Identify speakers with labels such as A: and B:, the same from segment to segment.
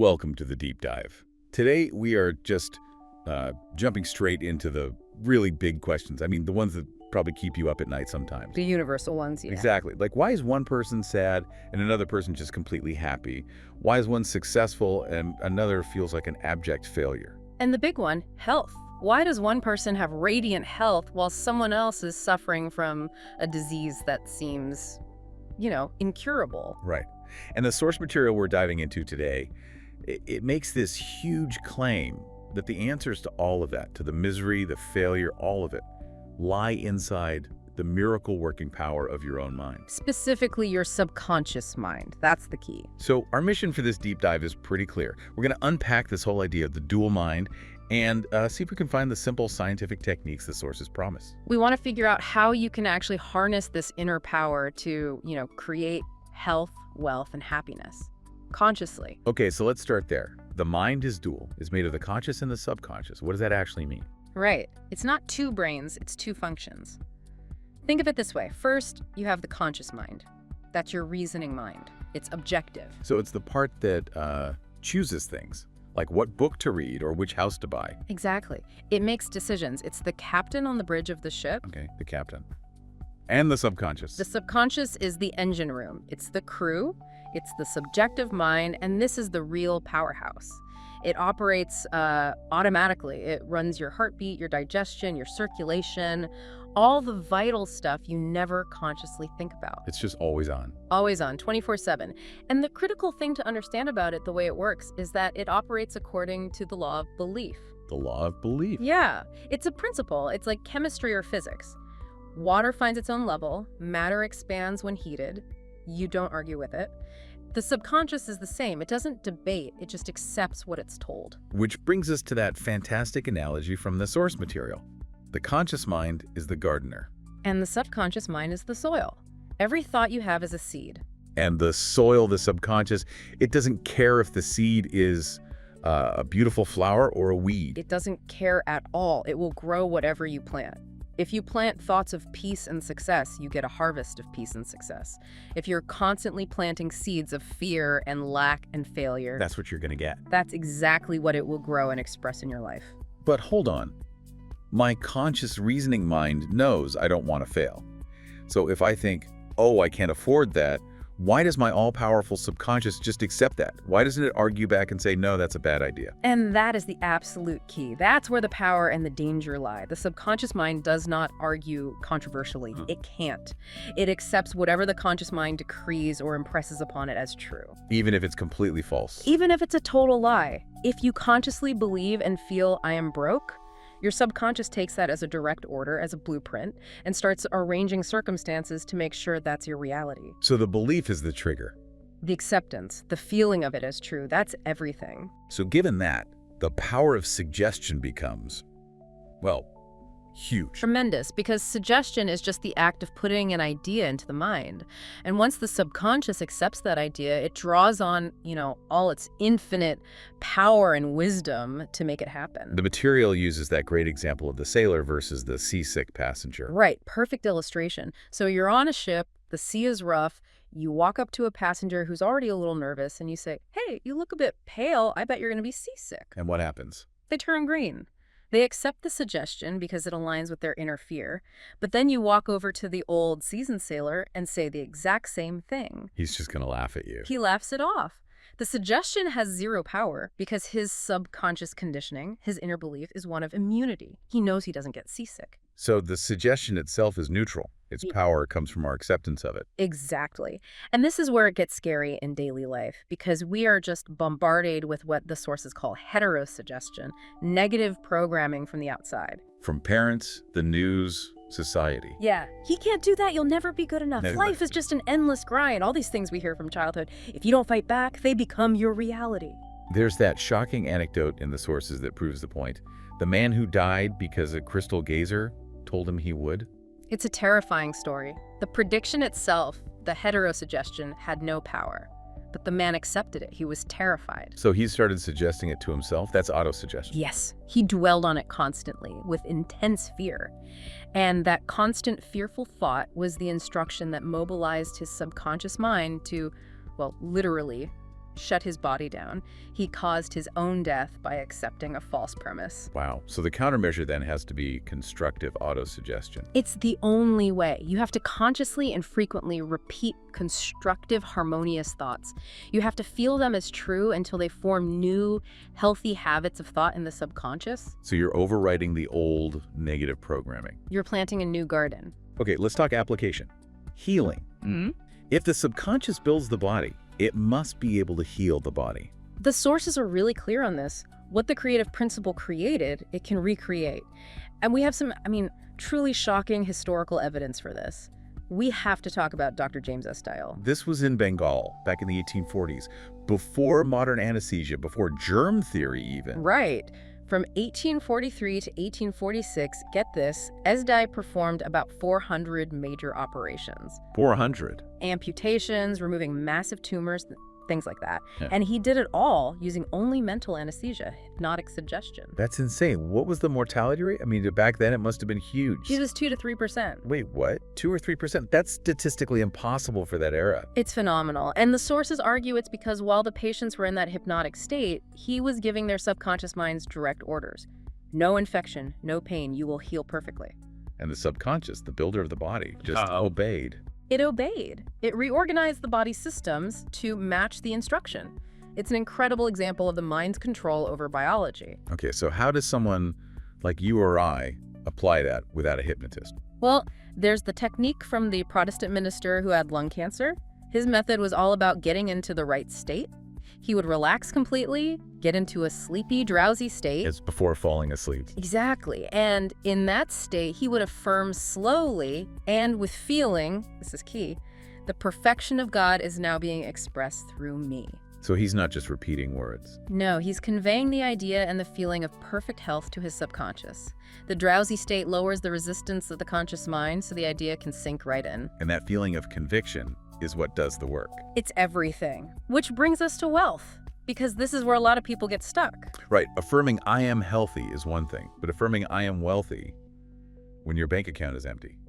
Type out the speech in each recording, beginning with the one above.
A: Welcome to the deep dive. Today we are just jumping straight into the really big questions. I mean, the ones that probably keep you up at night sometimes.
B: The universal ones, yeah.
A: Exactly. Like, why is one person sad and another person just completely happy? Why is one successful and another feels like an abject failure?
B: And the big one, health. Why does one person have radiant health while someone else is suffering from a disease that seems, incurable?
A: Right. And the source material we're diving into today, it makes this huge claim that the answers to all of that, to the misery, the failure, all of it, lie inside the miracle-working power of your own mind.
B: Specifically, your subconscious mind. That's the key.
A: So our mission for this deep dive is pretty clear. We're going to unpack this whole idea of the dual mind and see if we can find the simple scientific techniques the sources promise.
B: We want to figure out how you can actually harness this inner power to, create health, wealth, and happiness consciously.
A: Okay, so let's start there. The mind is dual. It's made of the conscious and the subconscious. What does that actually mean?
B: Right. It's not two brains, it's two functions. Think of it this way. First, you have the conscious mind. That's your reasoning mind. It's objective.
A: So it's the part that chooses things, like what book to read or which house to buy.
B: Exactly. It makes decisions. It's the captain on the bridge of the ship.
A: Okay, the captain. And the subconscious.
B: The subconscious is the engine room. It's the crew. It's the subjective mind, and this is the real powerhouse. It operates automatically. It runs your heartbeat, your digestion, your circulation, all the vital stuff you never consciously think about.
A: It's just always on.
B: Always on, 24/7. And the critical thing to understand about it, the way it works, is that it operates according to the law of belief.
A: The law of belief.
B: Yeah, it's a principle. It's like chemistry or physics. Water finds its own level. Matter expands when heated. You don't argue with it. The subconscious is the same. It doesn't debate. It just accepts what it's told.
A: Which brings us to that fantastic analogy from the source material. The conscious mind is the gardener.
B: And the subconscious mind is the soil. Every thought you have is a seed.
A: And the soil, the subconscious, it doesn't care if the seed is a beautiful flower or a weed.
B: It doesn't care at all. It will grow whatever you plant. If you plant thoughts of peace and success, you get a harvest of peace and success. If you're constantly planting seeds of fear and lack and failure,
A: That's what you're going to get.
B: that's exactly what it will grow and express in your life.
A: But hold on. My conscious reasoning mind knows I don't want to fail. So if I think, oh, I can't afford that, why does my all-powerful subconscious just accept that? Why doesn't it argue back and say, no, that's a bad idea?
B: And that is the absolute key. That's where the power and the danger lie. The subconscious mind does not argue controversially. It can't. It accepts whatever the conscious mind decrees or impresses upon it as true.
A: Even if it's completely false.
B: Even if it's a total lie. If you consciously believe and feel I am broke, your subconscious takes that as a direct order, as a blueprint, and starts arranging circumstances to make sure that's your reality.
A: So the belief is the trigger.
B: The acceptance, the feeling of it as true, that's everything.
A: So given that, the power of suggestion becomes, well, huge.
B: Tremendous, because suggestion is just the act of putting an idea into the mind. And once the subconscious accepts that idea, it draws on, all its infinite power and wisdom to make it happen.
A: The material uses that great example of the sailor versus the seasick passenger.
B: Right, perfect illustration. So you're on a ship, the sea is rough, you walk up to a passenger who's already a little nervous and you say, hey, you look a bit pale, I bet you're gonna be seasick.
A: And what happens?
B: They turn green. They accept the suggestion because it aligns with their inner fear, but then you walk over to the old seasoned sailor and say the exact same thing.
A: He's just going to laugh at you.
B: He laughs it off. The suggestion has zero power because his subconscious conditioning, his inner belief, is one of immunity. He knows he doesn't get seasick.
A: So the suggestion itself is neutral. Its power comes from our acceptance of it.
B: Exactly. And this is where it gets scary in daily life because we are just bombarded with what the sources call heterosuggestion, negative programming from the outside.
A: From parents, the news, society.
B: Yeah. He can't do that. You'll never be good enough.
A: Never.
B: Life is just an endless grind. All these things we hear from childhood. If you don't fight back, they become your reality.
A: There's that shocking anecdote in the sources that proves the point. The man who died because a crystal gazer told him he would.
B: It's a terrifying story. The prediction itself, the heterosuggestion, had no power. But the man accepted it. He was terrified.
A: So he started suggesting it to himself? That's autosuggestion.
B: Yes. He dwelled on it constantly with intense fear. And that constant fearful thought was the instruction that mobilized his subconscious mind to, well, literally shut his body down. He caused his own death by accepting a false premise.
A: Wow. So the countermeasure then has to be constructive autosuggestion.
B: It's the only way. You have to consciously and frequently repeat constructive, harmonious thoughts. You have to feel them as true until they form new, healthy habits of thought in the subconscious.
A: So you're overwriting the old negative programming.
B: You're planting a new garden.
A: Okay, let's talk application. Healing. If the subconscious builds the body, it must be able to heal the body.
B: The sources are really clear on this. What the creative principle created, it can recreate. And we have some, truly shocking historical evidence for this. We have to talk about Dr. James S. Dial.
A: This was in Bengal back in the 1840s, before modern anesthesia, before germ theory even.
B: Right. From 1843 to 1846, get this, Esdai performed about 400 major operations.
A: 400?
B: Amputations, removing massive tumors, things like that.
A: Yeah.
B: And he did it all using only mental anesthesia, hypnotic suggestion.
A: That's insane. What was the mortality rate? Back then it must have been huge.
B: It was 2 to 3%.
A: Wait, what? 2 or 3%? That's statistically impossible for that era.
B: It's phenomenal. And the sources argue it's because while the patients were in that hypnotic state, he was giving their subconscious minds direct orders. No infection, no pain, you will heal perfectly.
A: And the subconscious, the builder of the body, just obeyed.
B: It obeyed. It reorganized the body's systems to match the instruction. It's an incredible example of the mind's control over biology.
A: Okay, so how does someone like you or I apply that without a hypnotist?
B: Well, there's the technique from the Protestant minister who had lung cancer. His method was all about getting into the right state. He would relax completely, get into a sleepy, drowsy state.
A: It's before falling asleep.
B: Exactly. And in that state, he would affirm slowly and with feeling, this is key, the perfection of God is now being expressed through me.
A: So he's not just repeating words.
B: No, he's conveying the idea and the feeling of perfect health to his subconscious. The drowsy state lowers the resistance of the conscious mind so the idea can sink right in.
A: And that feeling of conviction is what does the work.
B: It's everything. Which brings us to wealth, because this is where a lot of people get stuck.
A: Right. Affirming I am healthy is one thing, but affirming I am wealthy when your bank account is empty,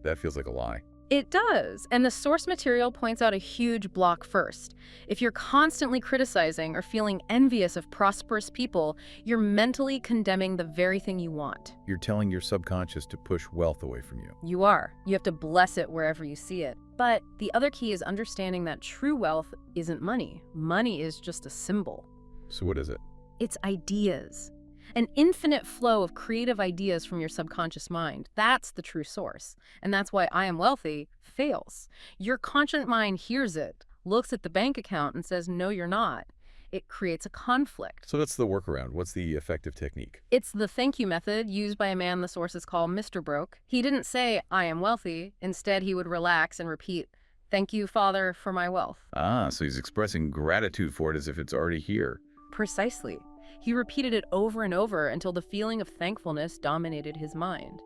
A: that feels like a lie.
B: It does, and the source material points out a huge block first. If you're constantly criticizing or feeling envious of prosperous people, you're mentally condemning the very thing you want.
A: You're telling your subconscious to push wealth away from you.
B: You are. You have to bless it wherever you see it. But the other key is understanding that true wealth isn't money. Money is just a symbol.
A: So what is it?
B: It's ideas. An infinite flow of creative ideas from your subconscious mind. That's the true source. And that's why I am wealthy fails. Your conscious mind hears it, looks at the bank account and says, no, you're not. It creates a conflict.
A: So that's the workaround. What's the effective technique?
B: It's the thank you method used by a man the sources call Mr. Broke. He didn't say, I am wealthy. Instead, he would relax and repeat, thank you, Father, for my wealth.
A: Ah, so he's expressing gratitude for it as if it's already here.
B: Precisely. He repeated it over and over until the feeling of thankfulness dominated his mind.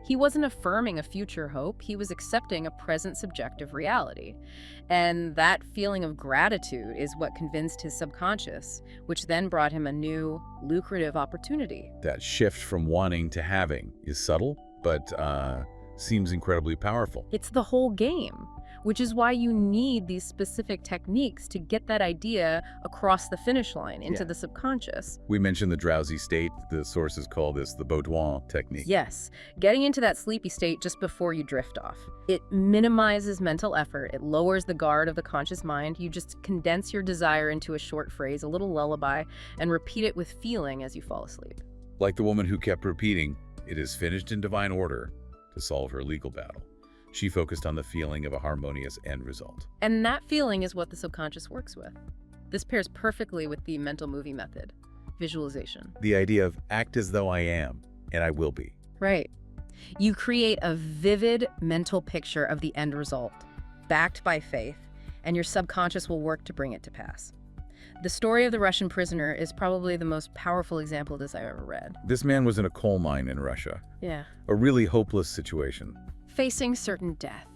B: He wasn't affirming a future hope, he was accepting a present subjective reality. And that feeling of gratitude is what convinced his subconscious, which then brought him a new, lucrative opportunity.
A: That shift from wanting to having is subtle, but seems incredibly powerful.
B: It's the whole game, which is why you need these specific techniques to get that idea across the finish line into the subconscious.
A: We mentioned the drowsy state. The sources call this the Baudouin technique.
B: Yes, getting into that sleepy state just before you drift off. It minimizes mental effort. It lowers the guard of the conscious mind. You just condense your desire into a short phrase, a little lullaby, and repeat it with feeling as you fall asleep.
A: Like the woman who kept repeating, "It is finished in divine order," to solve her legal battle. She focused on the feeling of a harmonious end result.
B: And that feeling is what the subconscious works with. This pairs perfectly with the mental movie method, visualization.
A: The idea of act as though I am, and I will be.
B: Right. You create a vivid mental picture of the end result, backed by faith, and your subconscious will work to bring it to pass. The story of the Russian prisoner is probably the most powerful example of this I've ever read.
A: This man was in a coal mine in Russia.
B: Yeah.
A: A really hopeless situation.
B: Facing certain death.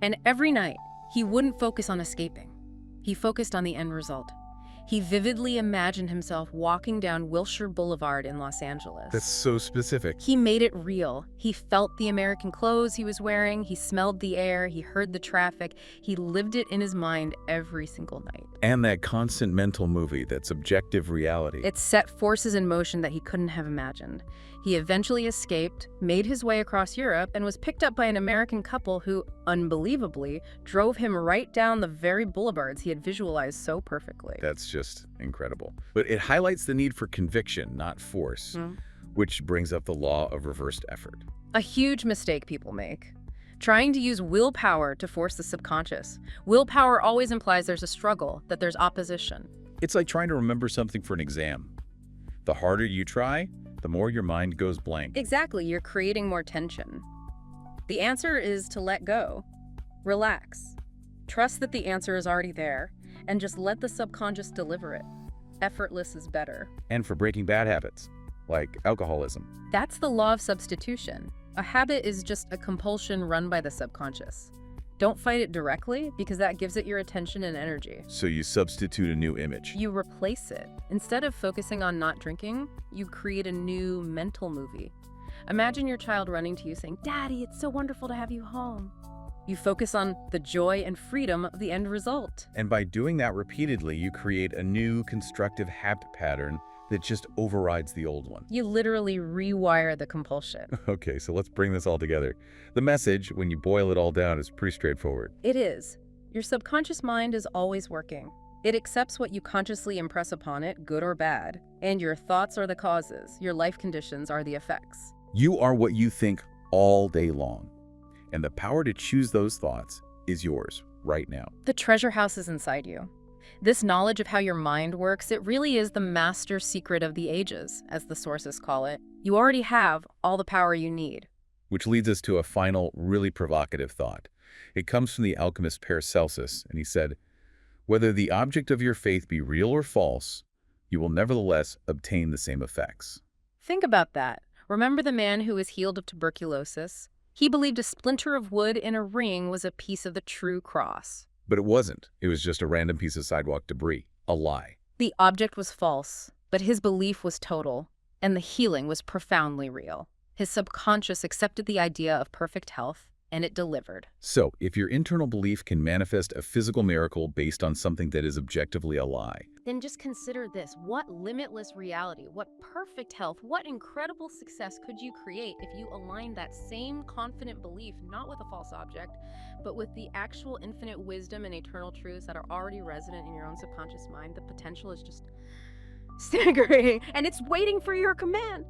B: And every night, he wouldn't focus on escaping. He focused on the end result. He vividly imagined himself walking down Wilshire Boulevard in Los Angeles.
A: That's so specific.
B: He made it real. He felt the American clothes he was wearing, he smelled the air, he heard the traffic, he lived it in his mind every single night.
A: And that constant mental movie, that subjective reality.
B: It set forces in motion that he couldn't have imagined. He eventually escaped, made his way across Europe, and was picked up by an American couple who, unbelievably, drove him right down the very boulevards he had visualized so perfectly.
A: That's just incredible. But it highlights the need for conviction, not force, which brings up the law of reversed effort.
B: A huge mistake people make. Trying to use willpower to force the subconscious. Willpower always implies there's a struggle, that there's opposition.
A: It's like trying to remember something for an exam. The harder you try, the more your mind goes blank.
B: Exactly, you're creating more tension. The answer is to let go. Relax. Trust that the answer is already there, and just let the subconscious deliver it. Effortless is better.
A: And for breaking bad habits, like alcoholism.
B: That's the law of substitution. A habit is just a compulsion run by the subconscious. Don't fight it directly, because that gives it your attention and energy.
A: So you substitute a new image.
B: You replace it. Instead of focusing on not drinking, you create a new mental movie. Imagine your child running to you saying, "Daddy, it's so wonderful to have you home." You focus on the joy and freedom of the end result.
A: And by doing that repeatedly, you create a new constructive habit pattern that just overrides the old one.
B: You literally rewire the compulsion.
A: Okay, so let's bring this all together. The message, when you boil it all down, is pretty straightforward.
B: It is. Your subconscious mind is always working. It accepts what you consciously impress upon it, good or bad. And your thoughts are the causes. Your life conditions are the effects.
A: You are what you think all day long. And the power to choose those thoughts is yours right now.
B: The treasure house is inside you. This knowledge of how your mind works, it really is the master secret of the ages, as the sources call it. You already have all the power you need.
A: Which leads us to a final, really provocative thought. It comes from the alchemist Paracelsus, and he said, "Whether the object of your faith be real or false, you will nevertheless obtain the same effects."
B: Think about that. Remember the man who was healed of tuberculosis? He believed a splinter of wood in a ring was a piece of the true cross.
A: But it wasn't. It was just a random piece of sidewalk debris. A lie.
B: The object was false, but his belief was total, and the healing was profoundly real. His subconscious accepted the idea of perfect health, and it delivered.
A: So, if your internal belief can manifest a physical miracle based on something that is objectively a lie,
B: Then just consider this. What limitless reality, what perfect health, what incredible success could you create if you aligned that same confident belief not with a false object, but with the actual infinite wisdom and eternal truths that are already resident in your own subconscious mind? The potential is just staggering, and it's waiting for your command.